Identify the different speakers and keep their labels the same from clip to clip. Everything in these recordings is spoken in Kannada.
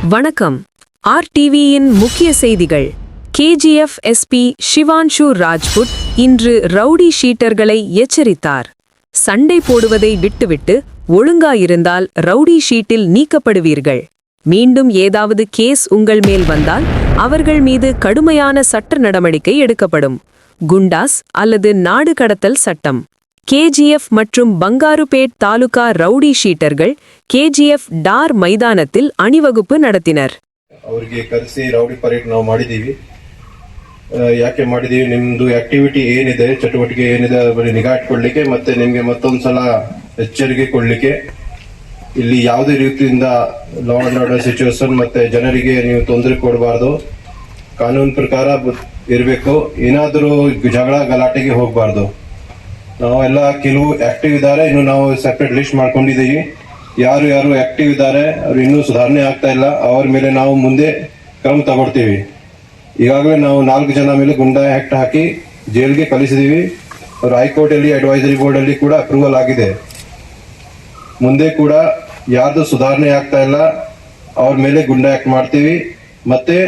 Speaker 1: வணக்கம். ஆர்டிவியின் முக்கிய செய்திகள். கேஜிஎஃப் எஸ்பி ஷிவான்ஷு ராஜ்புட் இன்று ரவுடி ஷீட்டர்களை எச்சரித்தார். சண்டை போடுவதை விட்டுவிட்டு ஒழுங்காயிருந்தால் ரவுடி ஷீட்டில் நீக்கப்படுவீர்கள். மீண்டும் ஏதாவது கேஸ் உங்கள் மேல் வந்தால் அவர்கள் மீது கடுமையான சட்ட நடவடிக்கை எடுக்கப்படும். குண்டாஸ் அல்லது நாடு கடத்தல் சட்டம். கேஜிஎஃப் மற்றும் பங்காருபேட் தாலுகா ரவுடி ஷீட்டர்கள் ಕೆಜಿಎಫ್ ಡಾರ್ ಮೈದಾನத்தில் ಅಣಿವಗುப்பு நடத்தினர்.
Speaker 2: ಅವರಿಗೆ ಕರೆಸಿ ರೌಡಿ ಪರೇಡ್ ನಾವು ಮಾಡಿದೀವಿ. ಯಾಕೆ ಮಾಡಿದೀವಿ, ನಿಮ್ದು ಆಕ್ಟಿವಿಟಿ ಏನಿದೆ, ಚಟುವಟಿಕೆ ಏನಿದೆ ಅದರ ನಿಗಾ ಇಟ್ಕೊಳ್ಳಿಕ್ಕೆ ಮತ್ತೆ ನಿಮ್ಗೆ ಮತ್ತೊಂದ್ಸಲ ಎಚ್ಚರಿಕೆ ಕೊಡ್ಲಿಕ್ಕೆ. ಇಲ್ಲಿ ಯಾವುದೇ ರೀತಿಯಿಂದ ಲಾ ಅಂಡ್ ಆರ್ಡರ್ ಸಿಚುವೇಶನ್ ಮತ್ತೆ ಜನರಿಗೆ ನೀವು ತೊಂದರೆ ಕೊಡಬಾರ್ದು, ಕಾನೂನು ಪ್ರಕಾರ ಇರಬೇಕು. ಏನಾದರೂ ಜಗಳ ಗಲಾಟೆಗೆ ಹೋಗಬಾರ್ದು. ನಾವೆಲ್ಲ ಕೆಲವು ಆಕ್ಟಿವ್ ಇದ್ದಾರೆ, ಇನ್ನು ನಾವು ಸೆಪರೇಟ್ ಲಿಸ್ಟ್ ಮಾಡ್ಕೊಂಡಿದ್ದೀವಿ. ಯಾರು ಯಾರು ಆಕ್ಟಿವ್ ಇದ್ದಾರೆ ಅವ್ರು ಇನ್ನೂ ಸುಧಾರಣೆ ಆಗ್ತಾ ಇಲ್ಲ, ಅವ್ರ ಮೇಲೆ ನಾವು ಮುಂದೆ ಕ್ರಮ ತಗೊಳ್ತೀವಿ. ಈಗಾಗಲೇ ನಾವು 4 ಜನ ಮೇಲೆ ಗುಂಡಾ ಆಕ್ಟ್ ಹಾಕಿ ಜೈಲ್ಗೆ ಕಳಿಸಿದೀವಿ. ಅವ್ರು ಹೈಕೋರ್ಟ್ ಅಲ್ಲಿ ಅಡ್ವೈಸರಿ ಬೋರ್ಡ್ ಅಲ್ಲಿ ಕೂಡ ಅಪ್ರೂವಲ್ ಆಗಿದೆ. ಮುಂದೆ ಕೂಡ ಯಾರ್ದು ಸುಧಾರಣೆ ಆಗ್ತಾ ಇಲ್ಲ ಅವ್ರ ಮೇಲೆ ಗುಂಡಾ ಆಕ್ಟ್ ಮಾಡ್ತೀವಿ, ಮತ್ತೆ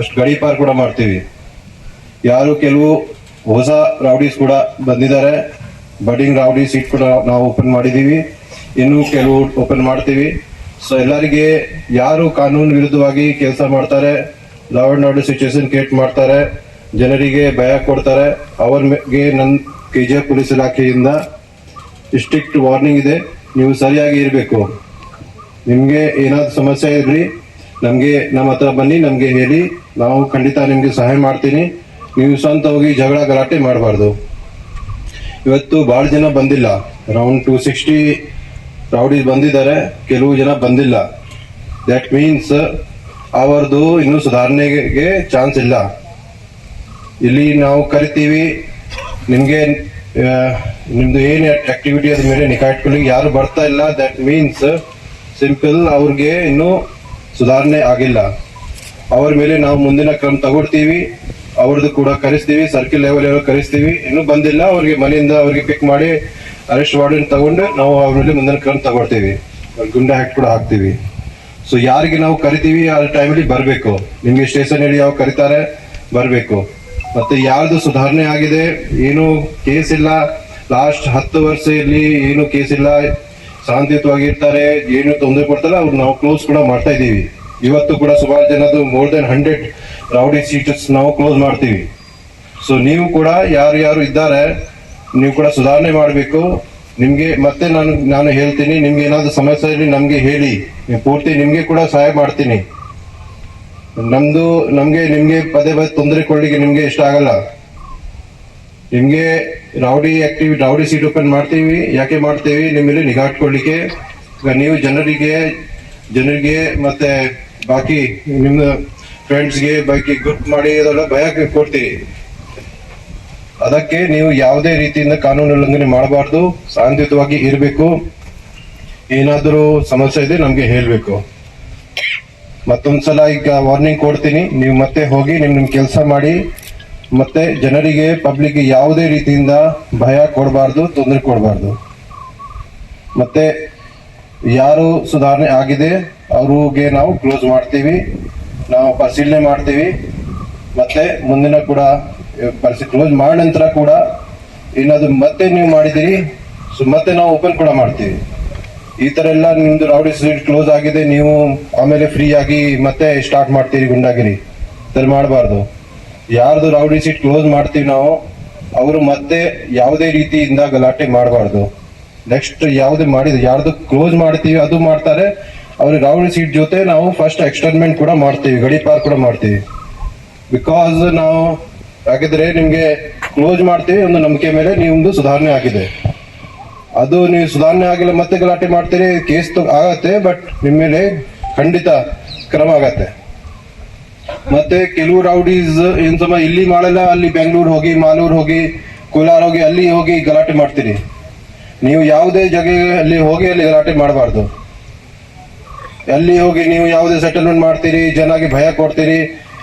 Speaker 2: ಅಷ್ಟು ಗಡೀಪಾರ್ ಕೂಡ ಮಾಡ್ತೀವಿ. ಯಾರು ಕೆಲವು ಹೊಸ ರೌಡೀಸ್ ಕೂಡ ಬಂದಿದ್ದಾರೆ, ಬಡಿಂಗ್ ರೌಡಿ ಸೀಟ್ ಕೂಡ ನಾವು ಓಪನ್ ಮಾಡಿದೀವಿ, ಇನ್ನು ಕೆಲವು ಓಪನ್ ಮಾಡ್ತೀವಿ. ಸೊ ಎಲ್ಲರಿಗೆ ಯಾರು ಕಾನೂನು ವಿರುದ್ಧವಾಗಿ ಕೆಲಸ ಮಾಡ್ತಾರೆ, law and order situation create ಮಾಡ್ತಾರೆ, ಜನರಿಗೆ ಭಯ ಕೊಡ್ತಾರೆ, ಅವ್ರಿಗೆ ನನ್ನ ಕೆಜಿಎಫ್ ಪೊಲೀಸ್ ಇಲಾಖೆಯಿಂದ ಸ್ಟ್ರಿಕ್ಟ್ ವಾರ್ನಿಂಗ್ ಇದೆ. ನೀವು ಸರಿಯಾಗಿ ಇರಬೇಕು. ನಿಮ್ಗೆ ಏನಾದ್ರು ಸಮಸ್ಯೆ ಇರ್ಲಿ ನಮ್ಗೆ ನಮ್ಮ ಹತ್ರ ಬನ್ನಿ, ನಮ್ಗೆ ಹೇಳಿ, ನಾವು ಖಂಡಿತ ನಿಮ್ಗೆ ಸಹಾಯ ಮಾಡ್ತೀನಿ. ನೀವು ಸ್ವಂತ ಹೋಗಿ ಜಗಳ ಗಲಾಟೆ ಮಾಡಬಾರ್ದು. ಇವತ್ತು ಬಹಳ ಜನ ಬಂದಿಲ್ಲ, ಅರೌಂಡ್ 260 ರೌಡೀಸ್ ಬಂದಿದ್ದಾರೆ, ಕೆಲವು ಜನ ಬಂದಿಲ್ಲ. ದಟ್ ಮೀನ್ಸ್ ಅವರದು ಇನ್ನೂ ಸುಧಾರಣೆಗೆ ಚಾನ್ಸ್ ಇಲ್ಲ. ಇಲ್ಲಿ ನಾವು ಕರಿತೀವಿ, ನಿಮ್ದು ಏನು ಆಕ್ಟಿವಿಟಿ ಅದ್ರ ಮೇಲೆ ನಿಗಾ ಇಟ್ಕೊಳ್ಳಿ. ಯಾರು ಬರ್ತಾ ಇಲ್ಲ, ದಟ್ ಮೀನ್ಸ್ ಸಿಂಪಲ್ ಅವ್ರಿಗೆ ಇನ್ನೂ ಸುಧಾರಣೆ ಆಗಿಲ್ಲ. ಅವ್ರ ಮೇಲೆ ನಾವು ಮುಂದಿನ ಕ್ರಮ ತಗೊಳ್ತೀವಿ. ಅವ್ರದ್ದು ಕೂಡ ಕರೆಸ್ತೀವಿ, ಸರ್ಕಿಲ್ ಲೆವೆಲ್ ಕರೆಸ್ತೀವಿ. ಇನ್ನೂ ಬಂದಿಲ್ಲ ಅವ್ರಿಗೆ ಮನೆಯಿಂದ ಅವ್ರಿಗೆ ಪಿಕ್ ಮಾಡಿ ಅರೆಸ್ಟ್ ವಾರ್ಡನ್ ತಗೊಂಡು ನಾವು ಅವ್ರ ಮೇಲೆ ಮುಂದಿನ ಕ್ರಮ ತಗೊಳ್ತೀವಿ. ಗುಂಡಾ ಆಕ್ಟ್ ಕೂಡ ಹಾಕ್ತೀವಿ. ಸೊ ಯಾರಿಗೆ ನಾವು ಕರಿತೀವಿ ಆ ಟೈಮಲ್ಲಿ ಬರಬೇಕು. ನಿಮ್ಗೆ ಸ್ಟೇಷನ್ ಹೇಳಿ ಯಾವ ಕರಿತಾರೆ ಬರಬೇಕು. ಮತ್ತೆ ಯಾರ್ದು ಸುಧಾರಣೆ ಆಗಿದೆ, ಏನು ಕೇಸ್ ಇಲ್ಲ, ಲಾಸ್ಟ್ 10 ವರ್ಷ ಇಲ್ಲಿ ಏನು ಕೇಸ್ ಇಲ್ಲ, ಶಾಂತಿಯುತವಾಗಿರ್ತಾರೆ, ಏನು ತೊಂದರೆ ಕೊಡ್ತಾರೆ, ಅವ್ರು ನಾವು ಕ್ಲೋಸ್ ಕೂಡ ಮಾಡ್ತಾ ಇದ್ದೀವಿ. ಇವತ್ತು ಕೂಡ ಸುಮಾರು ಜನದು ಮೋರ್ ದೆನ್ 100 ರೌಡಿ ಸೀಟರ್ಸ್ ನಾವು ಕ್ಲೋಸ್ ಮಾಡ್ತೀವಿ. ಸೊ ನೀವು ಕೂಡ ಯಾರು ಇದ್ದಾರೆ ನೀವು ಕೂಡ ಸುಧಾರಣೆ ಮಾಡಬೇಕು. ನಿಮ್ಗೆ ಮತ್ತೆ ನಾನು ಹೇಳ್ತೀನಿ, ನಿಮ್ಗೆ ಏನಾದ್ರು ಸಮಸ್ಯೆ ಇರಲಿ ನಮ್ಗೆ ಹೇಳಿ, ಪೂರ್ತಿ ನಿಮ್ಗೆ ಕೂಡ ಸಹಾಯ ಮಾಡ್ತೀನಿ. ನಿಮ್ಗೆ ಪದೇ ತೊಂದರೆ ಕೊಡ್ಲಿಕ್ಕೆ ನಿಮ್ಗೆ ಇಷ್ಟ ಆಗಲ್ಲ. ನಿಮ್ಗೆ ರೌಡಿ ಸೀಟ್ ಓಪನ್ ಮಾಡ್ತೀವಿ. ಯಾಕೆ ಮಾಡ್ತೀವಿ, ನಿಮ್ಮಲ್ಲಿ ನಿಗಾ ಇಟ್ಕೊಳ್ಳಿಕ್ಕೆ. ನೀವು ಜನರಿಗೆ ಮತ್ತೆ ಬಾಕಿ ನಿಮ್ಮ ಫ್ರೆಂಡ್ಸ್ಗೆ ಬಾಕಿ ಗ್ರೂಪ್ ಮಾಡಿ ಅದೆಲ್ಲ ಭಯ ಕೊಡ್ತೀರಿ. ಅದಕ್ಕೆ ನೀವು ಯಾವುದೇ ರೀತಿಯಿಂದ ಕಾನೂನು ಉಲ್ಲಂಘನೆ ಮಾಡಬಾರ್ದು, ಶಾಂತಿಯುತವಾಗಿ ಇರಬೇಕು. ಏನಾದರೂ ಸಮಸ್ಯೆ ಇದೆ ನಮ್ಗೆ ಹೇಳ್ಬೇಕು. ಮತ್ತೊಂದ್ಸಲ ಈಗ ವಾರ್ನಿಂಗ್ ಕೊಡ್ತೀನಿ, ನೀವು ಮತ್ತೆ ಹೋಗಿ ನಿಮ್ ಕೆಲಸ ಮಾಡಿ. ಮತ್ತೆ ಜನರಿಗೆ ಪಬ್ಲಿಕ್ಗೆ ಯಾವುದೇ ರೀತಿಯಿಂದ ಭಯ ಕೊಡಬಾರ್ದು, ತೊಂದರೆ ಕೊಡಬಾರ್ದು. ಮತ್ತೆ ಯಾರು ಸುಧಾರಣೆ ಆಗಿದೆ ಅವ್ರಿಗೆ ನಾವು ಕ್ಲೋಸ್ ಮಾಡ್ತೀವಿ, ನಾವು ಪರಿಶೀಲನೆ ಮಾಡ್ತೀವಿ. ಮತ್ತೆ ಮುಂದಿನ ಕೂಡ ಕ್ಲೋಸ್ ಮಾಡಿದ ನಂತರ ಕೂಡ ಏನಾದ್ರು ಮತ್ತೆ ನೀವು ಮಾಡಿದಿರಿ ಮತ್ತೆ ನಾವು ಓಪನ್ ಕೂಡ ಮಾಡ್ತೀವಿ. ಈ ತರ ಎಲ್ಲ ನಿಮ್ದು ರೌಡಿ ಸೀಟ್ ಕ್ಲೋಸ್ ಆಗಿದೆ, ನೀವು ಆಮೇಲೆ ಫ್ರೀ ಆಗಿ ಮತ್ತೆ ಸ್ಟಾರ್ಟ್ ಮಾಡ್ತೀರಿ ಗುಂಡಾಗಿರಿ, ತರ ಮಾಡಬಾರ್ದು. ಯಾರ್ದು ರೌಡಿ ಸೀಟ್ ಕ್ಲೋಸ್ ಮಾಡ್ತೀವಿ ನಾವು, ಅವರು ಮತ್ತೆ ಯಾವುದೇ ರೀತಿಯಿಂದ ಗಲಾಟೆ ಮಾಡಬಾರ್ದು. ನೆಕ್ಸ್ಟ್ ಯಾರ್ದು ಕ್ಲೋಸ್ ಮಾಡ್ತೀವಿ ಅದು ಮಾಡ್ತಾರೆ, ಅವ್ರಿಗೆ ರೌಡಿ ಸೀಟ್ ಜೊತೆ ನಾವು ಫಸ್ಟ್ ಎಕ್ಸ್ಟರ್ನ್ಮೆಂಟ್ ಕೂಡ ಮಾಡ್ತೀವಿ, ಗಡೀಪಾರ್ ಕೂಡ ಮಾಡ್ತೀವಿ. ಬಿಕಾಸ್ ನಾವು ಹಾಗಿದ್ರೆ ನಿಮ್ಗೆ ಕ್ಲೋಸ್ ಮಾಡ್ತೀವಿ ಒಂದು ನಂಬಿಕೆ ಮೇಲೆ ನಿಮ್ದು ಸುಧಾರಣೆ ಆಗಿದೆ. ಅದು ನೀವು ಸುಧಾರಣೆ ಆಗಿಲ್ಲ ಮತ್ತೆ ಗಲಾಟೆ ಮಾಡ್ತೀರಿ, ಕೇಸ್ ಆಗತ್ತೆ, ಬಟ್ ನಿಮ್ಮ ಮೇಲೆ ಖಂಡಿತ ಕ್ರಮ ಆಗತ್ತೆ. ಮತ್ತೆ ಕೆಲವು ರೌಡೀಸ್ ಇಲ್ಲಿ ಮಾಡಲ್ಲ, ಅಲ್ಲಿ ಬೆಂಗಳೂರು ಹೋಗಿ, ಮಾಲೂರು ಹೋಗಿ, ಕೋಲಾರ ಹೋಗಿ, ಅಲ್ಲಿ ಹೋಗಿ ಗಲಾಟೆ ಮಾಡ್ತೀರಿ. ನೀವು ಯಾವುದೇ ಜಾಗದಲ್ಲಿ ಹೋಗಿ ಅಲ್ಲಿ ಗಲಾಟೆ ಮಾಡಬಾರ್ದು. ಅಲ್ಲಿ ಹೋಗಿ ನೀವು ಯಾವುದೇ ಸೆಟಲ್ಮೆಂಟ್ ಮಾಡ್ತೀರಿ, ಜನಗೆ ಭಯ ಕೊಡ್ತೀರಿ,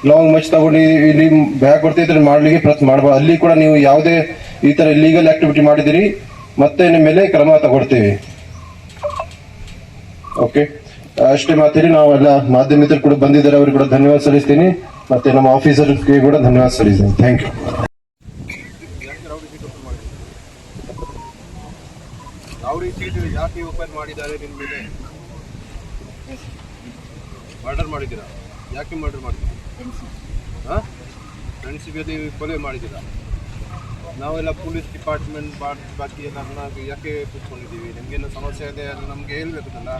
Speaker 2: ಲಾಂಗ್ ಮಚ್ ತಗೊಂಡು ಇಲ್ಲಿ ಭಯ ಕೊಡ್ತಿದ್ರೆ ಮಾಡ್ಲಿಕ್ಕೆ ಪ್ರಯತ್ನ ಮಾಡಬಾರ್ದು. ಅಲ್ಲಿ ಕೂಡ ನೀವು ಯಾವುದೇ ಈ ತರ ಇಲ್ಲೀಗಲ್ ಆಕ್ಟಿವಿಟಿ ಮಾಡಿದಿರಿ ಮತ್ತೆ ನಿಮ್ಮ ಮೇಲೆ ಕ್ರಮ ತಗೊಳ್ತೀವಿ. ಓಕೆ. ಅಷ್ಟೇ ಮಾತೇಳಿ ನಾವೆಲ್ಲ ಮಾಧ್ಯಮ ಮಿತ್ರರು ಕೂಡ ಬಂದಿದ್ದಾರೆ, ಅವ್ರಿಗೆ ಕೂಡ ಧನ್ಯವಾದ ಸಲ್ಲಿಸ್ತೀನಿ, ಮತ್ತೆ ನಮ್ಮ ಆಫೀಸರ್ಗೆ ಕೂಡ ಧನ್ಯವಾದ ಸಲ್ಲಿಸ್ತೀನಿ. Thank you. ರೌಡಿ ಶೀಟ್ ಯಾಕೆ ಓಪನ್ ಮಾಡಿದ್ದಾರೆ ನಿಮ್ಮ ಮೇಲೆ? ಮರ್ಡರ್ ಮಾಡಿದ್ದೀರಾ? ಯಾಕೆ ಮರ್ಡರ್ ಮಾಡಿದ್ದೀರಾ? ಹಾಂ, ಫ್ರೆಂಡ್ಸಿಗೆ ನೀವು ಕೊಲೆ ಮಾಡಿದ್ದೀರಾ? ನಾವೆಲ್ಲ ಪೊಲೀಸ್ ಡಿಪಾರ್ಟ್ಮೆಂಟ್ ಬಾಕಿ ಎಲ್ಲ ನಾವು ಯಾಕೆ ಕೂತ್ಕೊಂಡಿದ್ದೀವಿ? ನಿಮಗೇನು ಸಮಸ್ಯೆ ಇದೆ ಅದು ನಮಗೆ ಹೇಳ್ಬೇಕಲ್ಲ.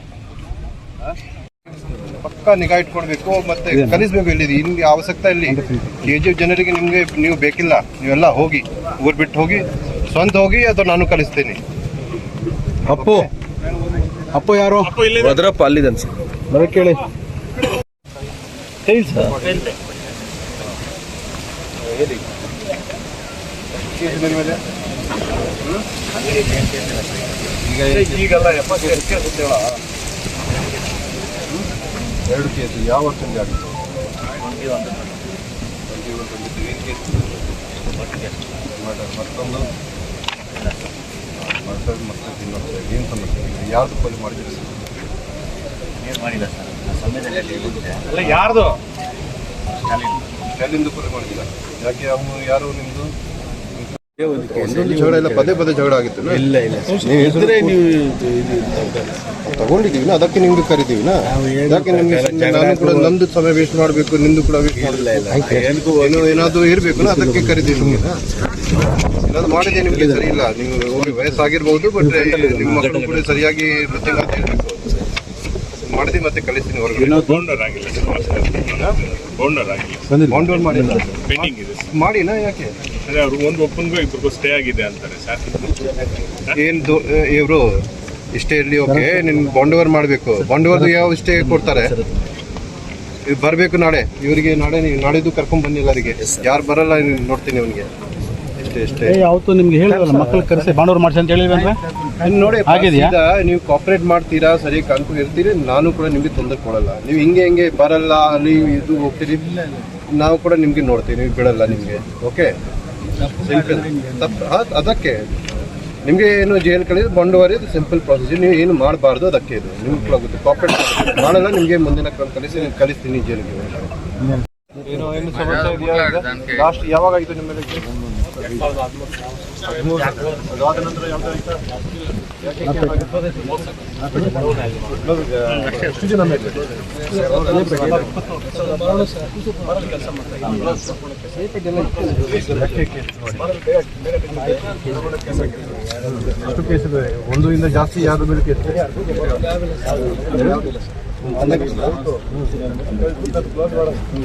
Speaker 2: ಪಕ್ಕ ನಿಗಾ ಇಟ್ಕೊಡ್ಬೇಕು ಮತ್ತೆ ಕಲಿಸ್ಬೇಕು. ಇಲ್ಲಿ ನಿಮ್ಗೆ ಅವಶ್ಯಕತೆ ಇಲ್ಲಿ KGF ಜನರಿಗೆ ನಿಮಗೆ ನೀವು ಬೇಕಿಲ್ಲ. ನೀವೆಲ್ಲ ಹೋಗಿ ಊರು ಬಿಟ್ಟು ಹೋಗಿ, ಸ್ವಂತ ಹೋಗಿ, ಅಥವಾ ನಾನು ಕಲಿಸ್ತೀನಿ. ಅಪ್ಪು ಯಾರು?
Speaker 3: ಭದ್ರಪ್ಪ ಅಲ್ಲಿದೆ ಅನ್ಸ
Speaker 2: ಬರಕ್ಕೆ ಕೇಳಿ. ಹೇಳಿ ಸರ್. ಹೇಳಿ ಈಗಲ್ಲ 70 ಕೇಸ್ ಅಂತೇಳ. 2 ಕೇಸು ಯಾವ ವರ್ಷದಲ್ಲಿ ಆಗಿತ್ತು? 21 ಏನು ಕೇಸ್? ಮತ್ತೊಂದು ಏನು ಸಮಸ್ಯೆ? ಯಾರ್ದು ಕೊಲೆ ಮಾಡಿದ್ದೀರಿ ಸರ್?
Speaker 4: ಏನು ಮಾಡಿಲ್ಲ ಸರ್, ಸಮಯದಲ್ಲಿ
Speaker 2: ಅಲ್ಲ, ಯಾರ್ದು? ಸ್ಟಾಲಿನ್ದು ಕೊಲೆ ಮಾಡಿಲ್ಲ. ಯಾಕೆ ಅವನು ಯಾರು ನಿಮ್ದು? ಒಂದೊಂದು ಜಗಳ ಇಲ್ಲ, ಪದೇ ಪದೇ ಜಗಳ ಆಗಿತ್ತು.
Speaker 3: ಇಲ್ಲ
Speaker 2: ತಗೊಂಡಿದ್ದೀವಿ, ಅದಕ್ಕೆ ನಿಮ್ಗೆ ಕರಿತೀವಿ. ಯಾಕೆ ನಿಮ್ಗೆ ನಾನು ಕೂಡ ನಮ್ದು ಸಮಯ ವೇಸ್ಟ್ ಮಾಡಬೇಕು, ನಿಮ್ದು ಕೂಡ ವೇಸ್ಟ್ ಮಾಡಬೇಕು, ಏನಾದ್ರು ಇರಬೇಕು, ಅದಕ್ಕೆ ಕರಿತೀವಿ. ನಿಮ್ಗೆ ಏನಾದ್ರು ಮಾಡಿದೆ ನಿಮ್ಗೆ ಸರಿ ಇಲ್ಲ, ನೀವು ವಯಸ್ಸಾಗಿರ್ಬಹುದು, ಬಟ್ ನಿಮ್ಮ ಮಕ್ಕಳು ಕೂಡ ಸರಿಯಾಗಿ ವೃತ್ತಿ ಇರಬೇಕು. ಮಾಡಿದೆ ಮತ್ತೆ ಕಲಿಸ್ತೀನಿ ಹೊರಗಡೆ. ಬೌಂಡರ್ ಮಾಡಿಲ್ಲ, ಮಾಡಿನಾ? ಯಾಕೆ
Speaker 5: ಅವರು ಒಂದು ಒಪ್ಪಂದು ಇಬ್ಬರಿಗೂ ಸ್ಟೇ ಆಗಿದೆ ಅಂತಾರೆ ಸರ್.
Speaker 2: ಏನು ಇವರು ಇಷ್ಟೇ ಇರಲಿ, ಓಕೆ. ನಿನ್ ಬಾಂಡೋವರ್ ಮಾಡಬೇಕು. ಬಾಂಡೋವರ್ದು ಯಾವ ಇಷ್ಟೇ ಕೊಡ್ತಾರೆ? ಇದು ಬರಬೇಕು ನಾಳೆ. ಇವರಿಗೆ ನಾಳೆ ನಾಳಿದ್ದು ಕರ್ಕೊಂಡ್ ಬನ್ನಿ ಎಲ್ಲರಿಗೆ. ಯಾರು ಬರಲ್ಲ ನೋಡ್ತೀನಿ ಅವನಿಗೆ. ಇಷ್ಟೇ
Speaker 6: ಯಾವತ್ತು ನಿಮ್ಗೆ ಹೇಳಿದ್ರಲ್ಲ, ಮಕ್ಕಳು ಕರೆಸಿ ಬಾಂಡೋರ್ ಮಾಡಿಸಿ ಅಂತ ಹೇಳಿದ್ರೆ
Speaker 2: ನೋಡಿ, ನೀವು ಕಾಪರೇಟ್ ಮಾಡ್ತೀರಾ, ಸರಿ ಕಲ್ಕೊಂಡು ಇರ್ತೀರಿ, ನಾನು ಕೂಡ ನಿಮ್ಗೆ ತೊಂದರೆ ಕೊಡಲ್ಲ. ನೀವು ಹಿಂಗೆ ಬರಲ್ಲ, ಅಲ್ಲಿ ಇದು ಹೋಗ್ತೀರಿ, ನಾವು ಕೂಡ ನಿಮ್ಗೆ ನೋಡ್ತೀವಿ, ನೀವು ಬಿಡಲ್ಲ ನಿಮ್ಗೆ. Okay, simple. ಅದಕ್ಕೆ ನಿಮಗೆ ಏನು ಜೈಲ್ ಕಳಿಯೋದು ಬಂಡವಾರಿ, ಇದು ಸಿಂಪಲ್ ಪ್ರೊಸೀಜರ್. ನೀವು ಏನು ಮಾಡಬಾರ್ದು, ಅದಕ್ಕೆ ಇದು ನಿಮ್ಗೆ ಕೂಡ ಗೊತ್ತು. ಕಾಪರೇಟ್ ಮಾಡಲ್ಲ, ನಿಮಗೆ ಮುಂದಿನ ಕ್ರಮ ಕಲಿಸ್ತೀನಿ ಜೈಲಿಗೆ. ಏನು ಸಮಸ್ಯೆ ಇದೆಯಾ? ಲಾಸ್ಟ್ ಯಾವಾಗ ಆಯಿತು ನಿಮ್ಮ ಮೇಲೆ? ಅದಾದ ನಂತರ ಎಷ್ಟು ಜನ ಮೇಲೆ? ಎಷ್ಟು ಕೇಸ್ ಇದೆ? 1 ಇಂದ ಜಾಸ್ತಿ ಯಾರ ಮೇಲೆ ಕೇಸ್?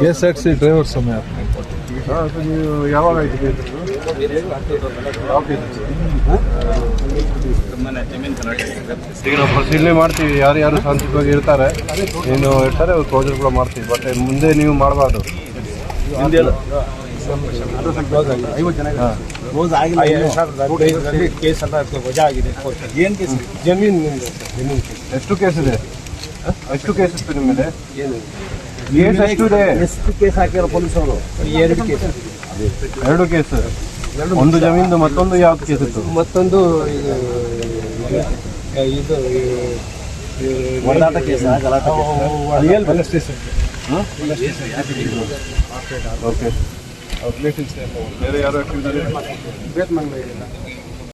Speaker 3: KSRTC ಡ್ರೈವರ್ ಸಮಯ.
Speaker 2: ನೀವು ಯಾವಾಗ ಆಯ್ತು ಕೇಸ್? ಈಗ ನಾವು ಪರಿಶೀಲನೆ ಮಾಡ್ತೀವಿ, ಯಾರು ಶಾಂತಿಯುತವಾಗಿ ಇರ್ತಾರೆ, ಏನು ಇರ್ತಾರೆ, ಅವ್ರು ಕ್ಲೋಸರ್ ಕೂಡ ಮಾಡ್ತೀವಿ. ಬಟ್ ಮುಂದೆ ನೀವು ಮಾಡಬಾರ್ದು. ಎಷ್ಟು ಕೇಸ್ ಇದೆ? ಎಷ್ಟು ಕೇಸ್ ಇತ್ತು ನಿಮ್ಮ ಮೇಲೆ? ಕೇಸ್ ಎಷ್ಟು ಇದೆ?
Speaker 6: ಎಷ್ಟು ಕೇಸ್ ಹಾಕಿರೋ ಪೊಲೀಸರು? 2 ಕೇಸ್.
Speaker 2: 2 ಕೇಸ್. ಒಂದು ಜಮೀನು, ಮತ್ತೊಂದು ಯಾವ್ದು ಕೇಸ್ ಇತ್ತು?
Speaker 6: ಮತ್ತೊಂದು ಇದು ಹೊಡೆದಾಟ ಕೇಸ್, ಗಲಾಟೆ ಕೇಸ್.
Speaker 2: ಓಕೆ. ಬೇರೆ ಯಾರು ಹಾಕಿದ್ದಾರೆ?